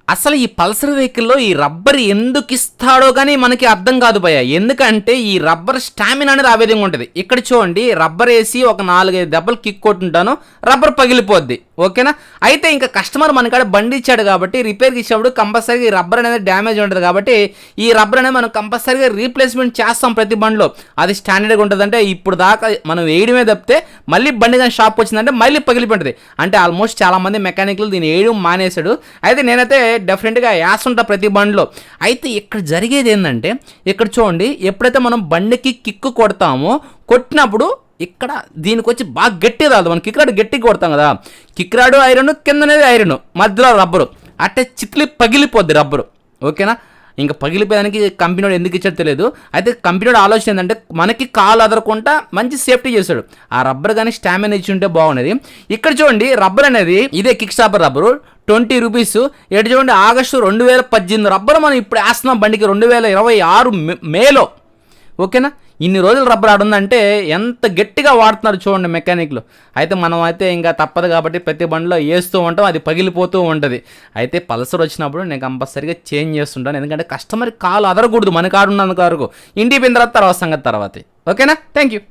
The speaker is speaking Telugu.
అసలు ఈ పల్సర్ వెహికల్‌లో ఈ రబ్బర్ ఎందుకిస్తాడో గాని మనకి అర్థం కాదు భయ్యా. ఎందుకంటే ఈ రబ్బర్ స్టామినా అనేది ఆ విధంగా ఉంటది. ఇక్కడ చూడండి రబ్బరేసి ఒక 4, 5 దెబ్బలు కిక్ కొట్టుంటాను. రబ్బర్ పగిలిపోద్ది. ఓకేనా? అయితే ఇంకా కస్టమర్ మన కాడ బండి ఇచ్చాడు కాబట్టి రిపేర్‌కి ఇచ్చినప్పుడు కంపల్సరీగా ఈ రబ్బర్ అనేది డ్యామేజ్ ఉంటది కాబట్టి ఈ రబ్బర్ అనేది మనం కంపల్సరీగా రీప్లేస్‌మెంట్ చేస్తాం ప్రతి బండిలో. అది స్టాండర్డ్‌గా ఉంటదంటే ఇప్పుడు దాకా మనం వేయడమే తప్పితే మళ్ళీ బండి గాని షాప్‌కి వచ్చిందంటే మళ్ళీ పగిలిపోతది. అంటే ఆల్మోస్ట్ చాలా మంది మెకానిక్‌లు దీన్ని వేయడం మానేశాడు. అయితే నేనైతే డెఫినెట్గా వేస్తుంటా ప్రతి బండిలో. అయితే ఇక్కడ జరిగేది ఏంటంటే ఇక్కడ చూడండి ఎప్పుడైతే మనం బండికి కిక్కు కొడతామో కొట్టినప్పుడు ఇక్కడ దీనికి వచ్చి బాగా గట్టి రాదు. మనం కిక్ రాడు గట్టిగా కొడతాం కదా, కిక్ రాడు ఐరన్ కిందనేది ఐరన్ మధ్యలో రబ్బరు అట్టే చిట్లి పగిలిపోద్ది రబ్బరు. ఓకేనా? ఇంకా పగిలిపోయడానికి కంపెనీ వాడు ఎందుకు ఇచ్చాడో తెలియదు. అయితే కంపెనీ వాడు ఆలోచన ఏంటంటే మనకి కాలు అదరకుండా మంచి సేఫ్టీ చేశాడు. ఆ రబ్బర్ కానీ స్టామినా ఇచ్చి ఉంటే బాగున్నది. ఇక్కడ చూడండి రబ్బర్ అనేది ఇదే కిక్ స్టాపర్ రబ్బరు 20 రూపీస్. ఎటు చూడండి ఆగస్టు 2018 రబ్బర్ మనం ఇప్పుడు వేస్తున్నాం బండికి 2026 మేలో. ఓకేనా? ఇన్ని రోజులు రబ్బర్ ఆడుందంటే ఎంత గట్టిగా వాడుతున్నారు చూడండి మెకానిక్లు. అయితే మనం అయితే ఇంకా తప్పదు కాబట్టి ప్రతి బండిలో వేస్తూ ఉంటాం, అది పగిలిపోతూ ఉంటుంది. అయితే పల్సర్ వచ్చినప్పుడు నేను కంపల్సరీగా చేంజ్ చేస్తుంటాను. ఎందుకంటే కస్టమర్కి కాలు అదరకూడదు మన కాడు ఉన్నందుకు వరకు. ఇంటికి పోయిన తర్వాత సంగతి తర్వాత. ఓకేనా? Thank you.